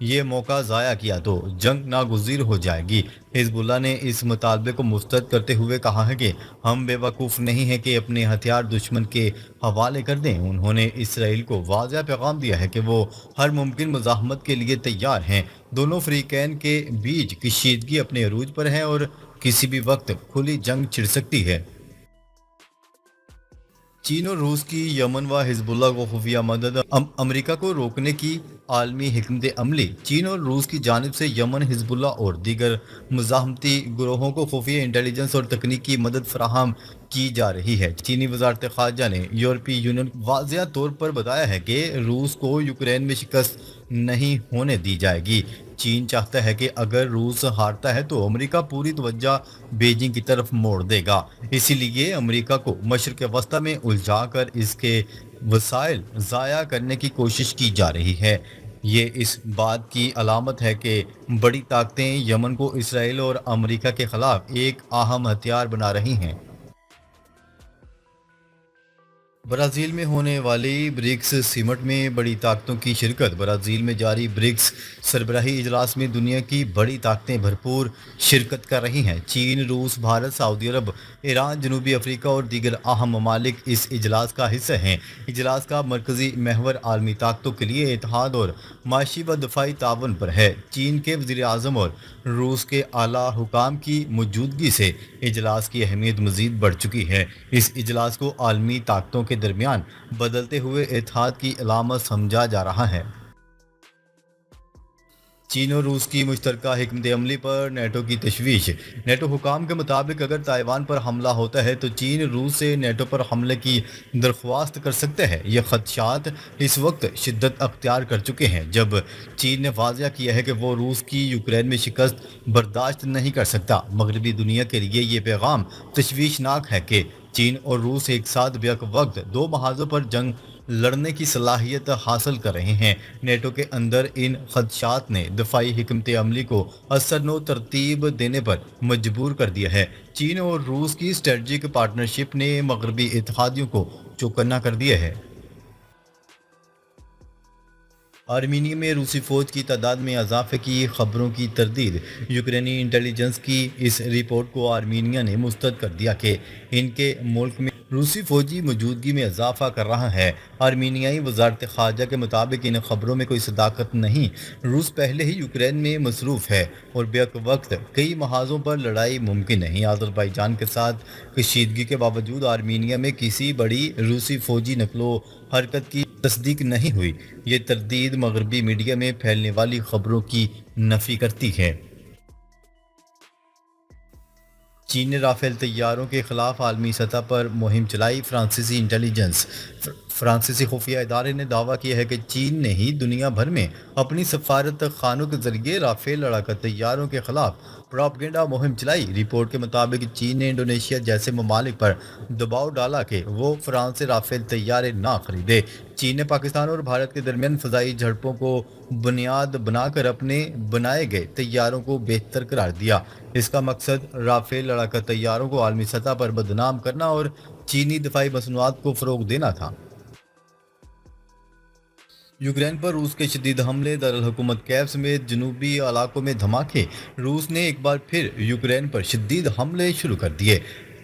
یہ موقع ضائع کیا تو جنگ ناگزیر ہو جائے گی۔ حزب اللہ نے اس مطالبے کو مسترد کرتے ہوئے کہا ہے کہ ہم بے وقوف نہیں ہیں کہ اپنے ہتھیار دشمن کے حوالے کر دیں۔ انہوں نے اسرائیل کو واضح پیغام دیا ہے کہ وہ ہر ممکن مزاحمت کے لیے تیار ہیں۔ دونوں فریقین کے بیچ کشیدگی اپنے عروج پر ہے اور کسی بھی وقت کھلی جنگ چھڑ سکتی ہے۔ چین اور روس کی یمن و حزب اللہ کو خفیہ مدد، امریکہ کو روکنے کی عالمی حکمت عملی۔ چین اور روس کی جانب سے یمن، حزب اللہ اور دیگر مزاحمتی گروہوں کو خفیہ انٹیلیجنس اور تکنیکی مدد فراہم کی جا رہی ہے۔ چینی وزارت خارجہ نے یورپی یونین کو واضح طور پر بتایا ہے کہ روس کو یوکرین میں شکست نہیں ہونے دی جائے گی۔ چین چاہتا ہے کہ اگر روس ہارتا ہے تو امریکہ پوری توجہ بیجنگ کی طرف موڑ دے گا۔ اسی لیے امریکہ کو مشرق وسطی میں الجھا کر اس کے وسائل ضائع کرنے کی کوشش کی جا رہی ہے۔ یہ اس بات کی علامت ہے کہ بڑی طاقتیں یمن کو اسرائیل اور امریکہ کے خلاف ایک اہم ہتھیار بنا رہی ہیں۔ برازیل میں ہونے والی برکس سمٹ میں بڑی طاقتوں کی شرکت۔ برازیل میں جاری برکس سربراہی اجلاس میں دنیا کی بڑی طاقتیں بھرپور شرکت کر رہی ہیں۔ چین، روس، بھارت، سعودی عرب، ایران، جنوبی افریقہ اور دیگر اہم ممالک اس اجلاس کا حصہ ہیں۔ اجلاس کا مرکزی محور عالمی طاقتوں کے لیے اتحاد اور معاشی و دفاعی تعاون پر ہے۔ چین کے وزیر اعظم اور روس کے اعلیٰ حکام کی موجودگی سے اجلاس کی اہمیت مزید بڑھ چکی ہے۔ اس اجلاس کو عالمی طاقتوں کے درمیان بدلتے ہوئے اتحاد کی علامت سمجھا جا رہا ہے۔ چین اور روس کی مشترکہ حکمت عملی پر نیٹو کی تشویش۔ نیٹو حکام کے مطابق اگر تائیوان پر حملہ ہوتا ہے تو چین روس سے نیٹو پر حملے کی درخواست کر سکتے ہیں۔ یہ خدشات اس وقت شدت اختیار کر چکے ہیں جب چین نے واضح کیا ہے کہ وہ روس کی یوکرین میں شکست برداشت نہیں کر سکتا۔ مغربی دنیا کے لیے یہ پیغام تشویشناک ہے کہ چین اور روس ایک ساتھ بیک وقت دو محاذوں پر جنگ لڑنے کی صلاحیت حاصل کر رہے ہیں۔ نیٹو کے اندر ان خدشات نے دفاعی حکمت عملی کو اثر نو ترتیب دینے پر مجبور کر دیا ہے۔ چین اور روس کی اسٹریٹجک پارٹنرشپ نے مغربی اتحادیوں کو چوکنا کر دیا ہے۔ آرمینیا میں روسی فوج کی تعداد میں اضافے کی خبروں کی تردید۔ یوکرینی انٹیلیجنس کی اس رپورٹ کو آرمینیا نے مسترد کر دیا کہ ان کے ملک میں روسی فوجی موجودگی میں اضافہ کر رہا ہے۔ آرمینیائی وزارت خارجہ کے مطابق ان خبروں میں کوئی صداقت نہیں۔ روس پہلے ہی یوکرین میں مصروف ہے اور بیک وقت کئی محاذوں پر لڑائی ممکن نہیں۔ آذربائیجان کے ساتھ کشیدگی کے باوجود آرمینیا میں کسی بڑی روسی فوجی نقل و حرکت کی تصدیق نہیں ہوئی۔ یہ تردید مغربی میڈیا میں پھیلنے والی خبروں کی نفی کرتی ہے۔ چین نے رافیل طیاروں کے خلاف عالمی سطح پر مہم چلائی۔ فرانسیسی خفیہ ادارے نے دعویٰ کیا ہے کہ چین نے ہی دنیا بھر میں اپنی سفارت خانوں کے ذریعے رافیل لڑاکا طیاروں کے خلاف پروپیگنڈا مہم چلائی۔ رپورٹ کے مطابق چین نے انڈونیشیا جیسے ممالک پر دباؤ ڈالا کہ وہ فرانس سے رافیل طیارے نہ خریدے۔ چین نے پاکستان اور بھارت کے درمیان فضائی جھڑپوں کو بنیاد بنا کر اپنے بنائے گئے طیاروں کو بہتر قرار دیا۔ اس کا مقصد رافیل لڑاکا طیاروں کو عالمی سطح پر بدنام کرنا اور چینی دفاعی مصنوعات کو فروغ دینا تھا۔ یوکرین پر روس کے شدید حملے، دارالحکومت کیف سمیت جنوبی علاقوں میں دھماکے۔ روس نے ایک بار پھر یوکرین پر شدید حملے شروع کر دیے۔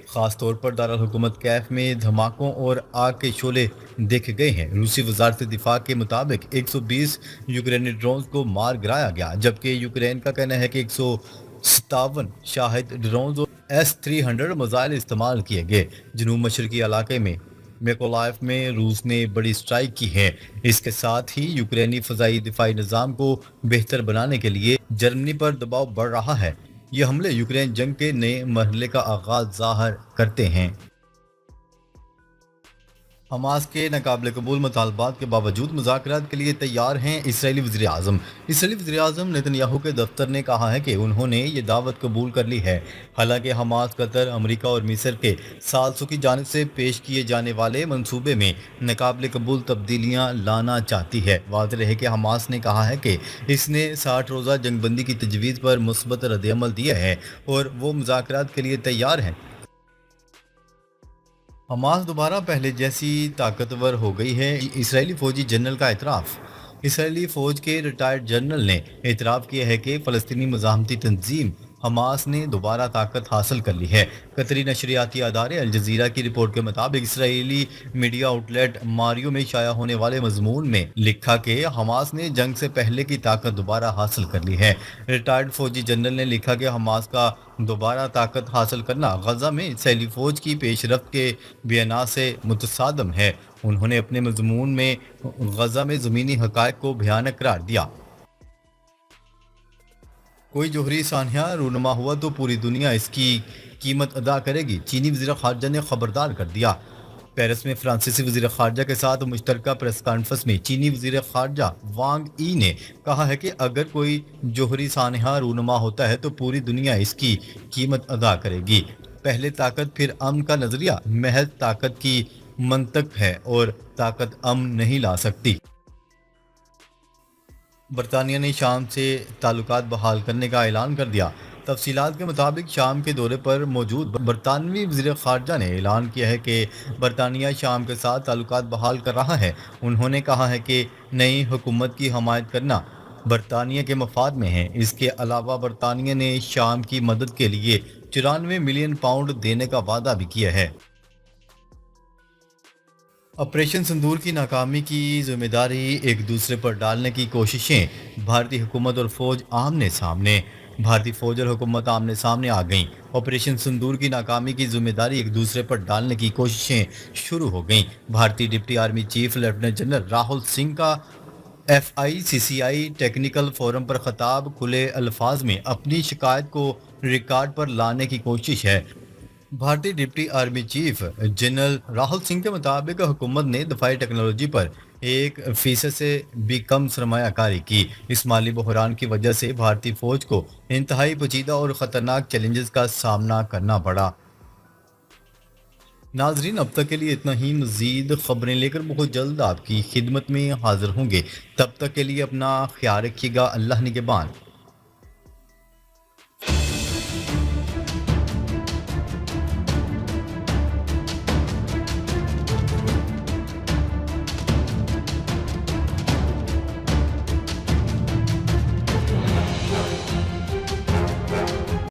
خاص طور پر دارالحکومت کیف میں دھماکوں اور آگ کے شعلے دیکھے گئے ہیں۔ روسی وزارت دفاع کے مطابق 120 یوکرینی ڈرونز کو مار گرایا گیا، جبکہ یوکرین کا کہنا ہے کہ 157 شاہد ڈرونز اور S-300 میزائل استعمال کیے گئے۔ جنوب مشرقی علاقے میں میکولائف میں روس نے بڑی اسٹرائک کی ہے۔ اس کے ساتھ ہی یوکرینی فضائی دفاعی نظام کو بہتر بنانے کے لیے جرمنی پر دباؤ بڑھ رہا ہے۔ یہ حملے یوکرین جنگ کے نئے مرحلے کا آغاز ظاہر کرتے ہیں۔ حماس کے ناقابل قبول مطالبات کے باوجود مذاکرات کے لیے تیار ہیں اسرائیلی وزیر اعظم۔ اسرائیلی وزیر اعظم نیتن یاہو کے دفتر نے کہا ہے کہ انہوں نے یہ دعوت قبول کر لی ہے۔ حالانکہ حماس قطر، امریکہ اور مصر کے ثالثوں کی جانب سے پیش کیے جانے والے منصوبے میں ناقابل قبول تبدیلیاں لانا چاہتی ہے۔ واضح رہے کہ حماس نے کہا ہے کہ اس نے 60 روزہ جنگ بندی کی تجویز پر مثبت رد عمل دیا ہے اور وہ مذاکرات کے لیے تیار ہیں۔ حماس دوبارہ پہلے جیسی طاقتور ہو گئی ہے، اسرائیلی فوجی جنرل کا اعتراف۔ اسرائیلی فوج کے ریٹائرڈ جنرل نے اعتراف کیا ہے کہ فلسطینی مزاحمتی تنظیم حماس نے دوبارہ طاقت حاصل کر لی ہے۔ قطری نشریاتی ادارے الجزیرہ کی رپورٹ کے مطابق اسرائیلی میڈیا آؤٹلیٹ ماریو میں شائع ہونے والے مضمون میں لکھا کہ حماس نے جنگ سے پہلے کی طاقت دوبارہ حاصل کر لی ہے۔ ریٹائرڈ فوجی جنرل نے لکھا کہ حماس کا دوبارہ طاقت حاصل کرنا غزہ میں اسرائیلی فوج کی پیش رفت کے بیانات سے متصادم ہے۔ انہوں نے اپنے مضمون میں غزہ میں زمینی حقائق کو بھیانک قرار دیا۔ کوئی جوہری سانحہ رونما ہوا تو پوری دنیا اس کی قیمت ادا کرے گی، چینی وزیر خارجہ نے خبردار کر دیا۔ پیرس میں فرانسیسی وزیر خارجہ کے ساتھ مشترکہ پریس کانفرنس میں چینی وزیر خارجہ وانگ ای نے کہا ہے کہ اگر کوئی جوہری سانحہ رونما ہوتا ہے تو پوری دنیا اس کی قیمت ادا کرے گی۔ پہلے طاقت پھر امن کا نظریہ محض طاقت کی منطق ہے اور طاقت امن نہیں لا سکتی۔ برطانیہ نے شام سے تعلقات بحال کرنے کا اعلان کر دیا۔ تفصیلات کے مطابق شام کے دورے پر موجود برطانوی وزیر خارجہ نے اعلان کیا ہے کہ برطانیہ شام کے ساتھ تعلقات بحال کر رہا ہے۔ انہوں نے کہا ہے کہ نئی حکومت کی حمایت کرنا برطانیہ کے مفاد میں ہے۔ اس کے علاوہ برطانیہ نے شام کی مدد کے لیے 94 ملین پاؤنڈ دینے کا وعدہ بھی کیا ہے۔ آپریشن سندور کی ناکامی کی ذمہ داری ایک دوسرے پر ڈالنے کی کوششیں، بھارتی حکومت اور فوج آمنے سامنے۔ بھارتی فوج اور حکومت آمنے سامنے آ گئیں۔ آپریشن سندور کی ناکامی کی ذمہ داری ایک دوسرے پر ڈالنے کی کوششیں شروع ہو گئیں۔ بھارتی deputy army chief lieutenant general Rahul Singh کا FICCI ٹیکنیکل فورم پر خطاب کھلے الفاظ میں اپنی شکایت کو ریکارڈ پر لانے کی کوشش ہے۔ بھارتی deputy army chief general Rahul Singh کے مطابق حکومت نے دفاعی ٹیکنالوجی پر 1% سے بھی کم سرمایہ کاری کی۔ اس مالی بحران کی وجہ سے بھارتی فوج کو انتہائی پیچیدہ اور خطرناک چیلنجز کا سامنا کرنا پڑا۔ ناظرین، اب تک کے لیے اتنا ہی۔ مزید خبریں لے کر بہت جلد آپ کی خدمت میں حاضر ہوں گے۔ تب تک کے لیے اپنا خیال رکھیے گا۔ اللہ نگہبان۔